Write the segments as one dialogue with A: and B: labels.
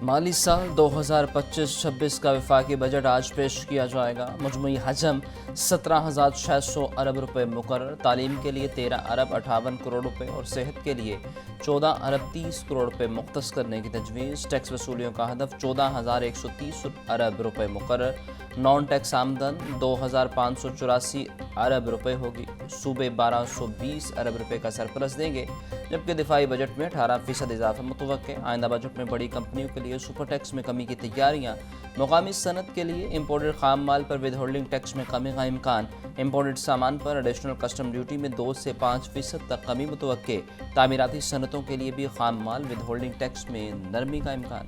A: माली साल 2025-26 का वफाकी बजट आज पेश किया जाएगा। मजमूई हजम 17,600 अरब रुपए मुकर्रर, तालीम के लिए 13 अरब 58 करोड़ रुपए और सेहत के लिए 14 अरब 30 करोड़ रुपए मुख्तस करने की तजवीज़। टैक्स वसूलियों का हदफ 14,130 अरब रुपए मुकर्रर। नॉन टैक्स आमदन 2,584 अरब रुपए होगी। सूबे 1,220 अरब रुपए का सरप्लस देंगे, जबकि दिफाई बजट में 18% इजाफा मुतवक्के। आइंदा बजट में बड़ी कंपनियों के लिए सुपर टैक्स में कमी की तैयारियां। मुकामी सनत के लिए इम्पोर्टेड खाम माल पर विद होल्डिंग टैक्स में कमी का इम्कान। इम्पोर्टेड सामान पर एडिशनल कस्टम ड्यूटी में 2 से 5% तक कमी मुतवक्के। तामीराती सनतों के लिए भी खाम माल विद होल्डिंग टैक्स में नरमी का इम्कान।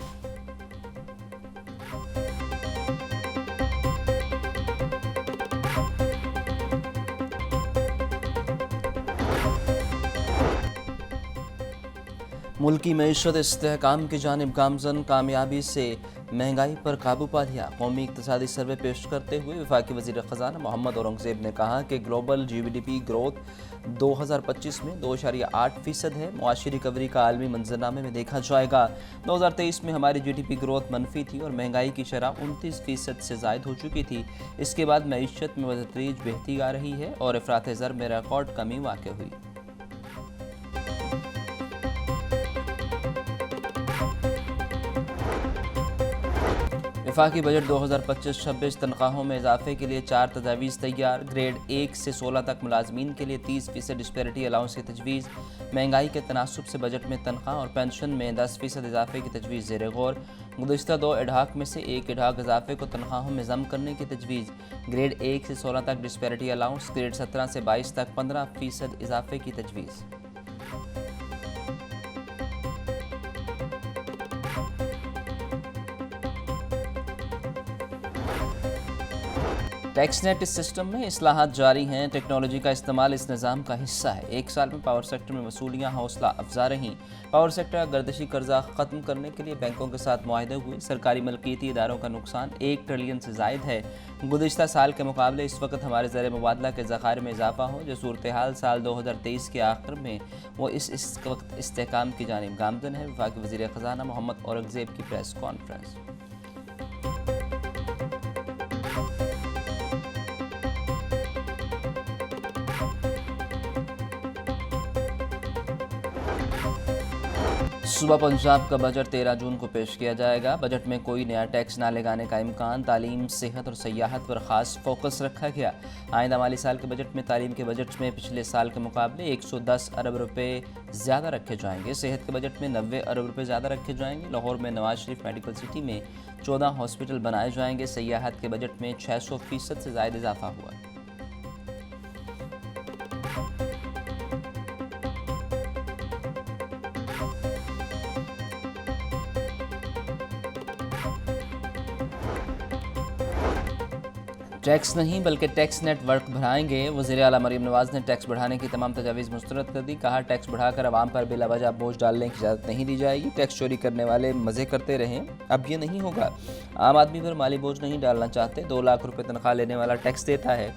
A: मुल्की मईशत इस्तेहकाम की जानिब गामजन, कामयाबी से महंगाई पर काबू पा लिया। कौमी इक्तसादी सर्वे पेश करते हुए वफाकी वज़ीर ख़जाना मोहम्मद औरंगज़ेब ने कहा कि ग्लोबल GDP ग्रोथ 2025 में 2.8% है। मुआशी रिकवरी का आलमी मंजरनामे में देखा जाएगा। 2023 में हमारी GDP ग्रोथ मनफी थी और महंगाई की शरह 29% से ज़ायद हो चुकी थी। इसके बाद मईशत में बतदरीज बेहतरी आ रही है और अफरात ज़र में रिकॉर्ड कमी वाक़ हुई। वफाकी बजट 2025-26 तनख्वाहों में इजाफे के लिए 4 तजावीज़ तैयार। ग्रेड 1 से 16 तक मुलाजमीन के लिए 30% डिस्पैरिटी अलाउंस की तजवीज़। महंगाई के तनासुब से बजट में तनख्वाह और पेंशन में 10% इजाफे की तजवीज़ ज़ेर गौर। गुज़िश्ता 2 इडाक में से 1 इडाक इजाफे को तनख्वाहों में ज़म करने की तजवीज़। ग्रेड 1 से 16 तक डिस्पैरिटी अलाउंस, ग्रेड 17 से 22 तक 15% इजाफे की तजवीज़। टैक्स नेट इस सिस्टम में इस्लाहात जारी हैं। टेक्नोलॉजी का इस्तेमाल इस निज़ाम का हिस्सा है। 1 साल में पावर सेक्टर में वसूलियाँ हौसला अफजा रहीं। पावर सेक्टर गर्दशी कर्जा ख़त्म करने के लिए बैंकों के साथ मुआहदे हुए। सरकारी मलकियती इदारों का नुकसान 1 ट्रिलियन से ज़ायद है। गुज़िश्ता साल के मुकाबले इस वक्त हमारे ज़र मुबादला के ज़खायर में इजाफा हो, जो सूरत हाल साल 2023 के आखिर में वो इस वक्त इस्तेहकाम की जानिब गामजन है। वफाकी वज़ीर ख़जाना मोहम्मद औरंगज़ेब की प्रेस कॉन्फ्रेंस। सूबा पंजाब का बजट 13 जून को पेश किया जाएगा। बजट में कोई नया टैक्स ना लगाने का इम्कान। तालीम, सेहत और सयाहत पर ख़ास फोकस रखा गया। आइंदा माली साल के बजट में तालीम के बजट में पिछले साल के मुकाबले 110 अरब रुपए ज़्यादा रखे जाएंगे। सेहत के बजट में 90 अरब रुपए ज़्यादा रखे जाएंगे। लाहौर में नवाज शरीफ मेडिकल सिटी में 14 हॉस्पिटल बनाए जाएंगे। सयाहत के बजट में 600% से ज़ायद इजाफा हुआ। टैक्स नहीं बल्कि टैक्स नेटवर्क बढ़ाएंगे। वज़ीर आला मरीम नवाज ने टैक्स बढ़ाने की तमाम तजावीज़ मुस्तरद कर दी। कहा, टैक्स बढ़ाकर अवाम पर बिलावजह बोझ डालने की इजाज़त नहीं दी जाएगी। टैक्स चोरी करने वाले मज़े करते रहें, अब ये नहीं होगा। आम आदमी पर माली बोझ नहीं डालना चाहते। 2 लाख रुपये तनख्वाह लेने वाला टैक्स देता है,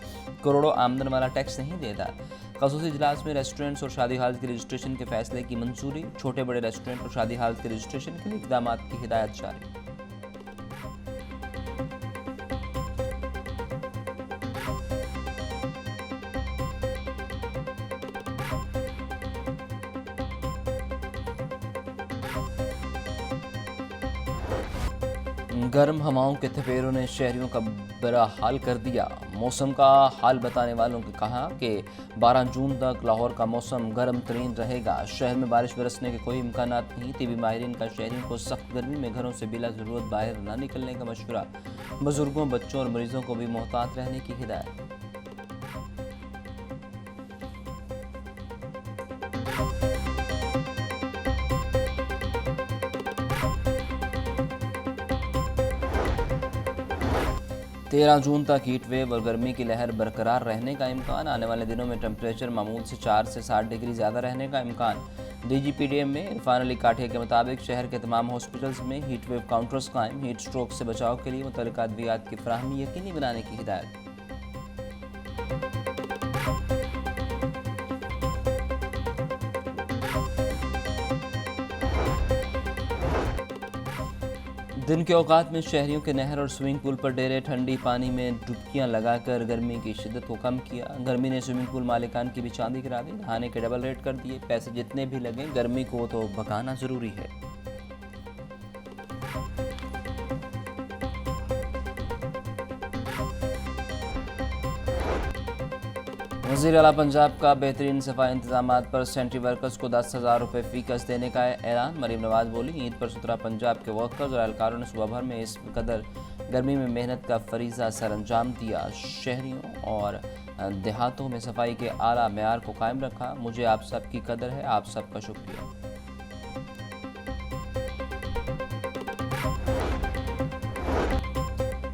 A: करोड़ों आमदन वाला टैक्स नहीं देता। ख़ुसूसी इजलास में रेस्टोरेंट्स और शादी हाल के रजिस्ट्रेशन के फैसले की मंजूरी। छोटे बड़े रेस्टोरेंट और शादी हाल के रजिस्ट्रेशन के लिए इक़दाम की हिदायत जारी। गर्म हवाओं के थपेड़ों ने शहरियों का बुरा हाल कर दिया। मौसम का हाल बताने वालों ने कहा कि 12 जून तक लाहौर का मौसम गर्म तरीन रहेगा। शहर में बारिश बरसने के कोई इम्कानात नहीं। तिबी माहिरीन का शहरियों को सख्त गर्मी में घरों से बिला ज़रूरत बाहर न निकलने का मशवरा। बुजुर्गों, बच्चों और मरीजों को भी मोहतात रहने की हिदायत। तेरह जून तक हीट वेव और गर्मी की लहर बरकरार रहने का इम्कान। आने वाले दिनों में टेम्परेचर मामूल से 4 से 7 डिग्री ज़्यादा रहने का इम्कान। DGPDM में इरफान अली काठिया के मुताबिक शहर के तमाम हॉस्पिटल्स में हीट वेव काउंटर्स कायम। हीट स्ट्रोक से बचाव के लिए मुतल्लिका अद्वियात की फराहमी यकीनी बनाने की हिदायत। दिन के औकात में शहरियों के नहर और स्विमिंग पूल पर डेरे ठंडी पानी में डुबकियां लगाकर गर्मी की शिद्दत को कम किया। गर्मी ने स्विमिंग पूल मालिकान की भी चांदी गिरा दी। नहाने के डबल रेट कर दिए। पैसे जितने भी लगे, गर्मी को तो भगाना जरूरी है। वज़ीर आला पंजाब का बेहतरीन सफाई इंतजामात पर सेंट्री वर्कर्स को 10,000 रुपये फीकस देने का ऐलान। मरीम नवाज बोली, ईद पर सुथरा पंजाब के वर्कर्स और एहलकारों ने सुबह भर में इस कदर गर्मी में मेहनत का फरीज़ा सर अंजाम दिया। शहरियों और देहातों में सफाई के आला मेयार को कायम रखा। मुझे आप सब की कदर है, आप सबका शुक्रिया।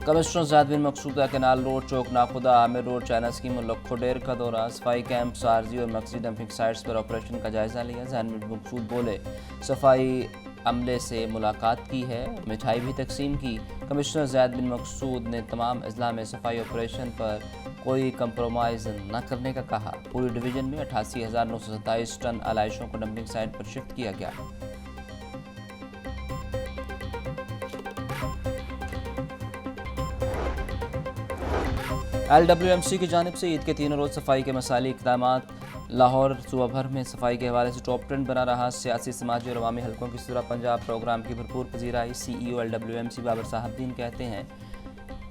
A: कमिश्नर ज़ैद बिन मकसूदा canal road, Chowk Nakhuda, Aamir road, China scheme और लखोडेर का दौरा। सफाई कैंप, आरजी और मकसी डंपिंग साइट्स पर ऑपरेशन का जायजा लिया। ज़ैद बिन मकसूद बोले, सफाई अमले से मुलाकात की है, मिठाई भी तकसीम की। कमिश्नर ज़ैद बिन मकसूद ने तमाम अजला में सफाई ऑपरेशन पर कोई कंप्रोमाइज़ न करने का कहा। पूरी डिवीज़न में 88,927 टन आलाइशों को डंपिंग साइट पर शिफ्ट किया गया। LWMC की जानिब से ईद के तीनों रोज़ सफाई के मसाली इक़दामात। लाहौर सुबह भर में सफाई के हवाले से टॉप 10 बना रहा। सियासी, समाजी और अवामी हलकों की सुधरा पंजाब प्रोग्राम की भरपूर पजीराई। CEO LWMC बाबर साहबदीन कहते हैं,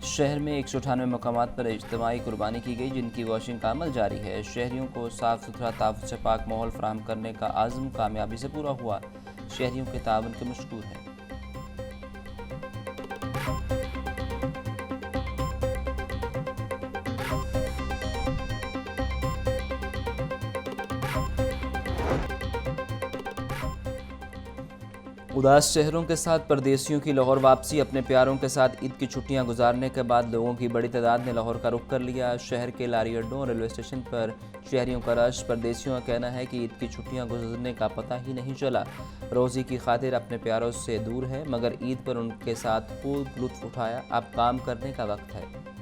A: शहर में 198 मकामात पर इज्तिमाई कुर्बानी की गई, जिनकी वॉशिंग का अमल जारी है। शहरियों को साफ सुथरा, ताफुत से पाक माहौल फराहम करने का आज़म कामयाबी से पूरा हुआ। शहरियों के ताउन के मशकूर हैं। उदास चेहरों के साथ परदेशियों की लाहौर वापसी। अपने प्यारों के साथ ईद की छुट्टियां गुजारने के बाद लोगों की बड़ी तादाद ने लाहौर का रुख कर लिया। शहर के लारी अड्डों और रेलवे स्टेशन पर शहरियों का रश। परदेशियों का कहना है कि ईद की छुट्टियां गुजरने का पता ही नहीं चला। रोज़ी की खातिर अपने प्यारों से दूर है, मगर ईद पर उनके साथ खूब लुत्फ़ उठाया। अब काम करने का वक्त है।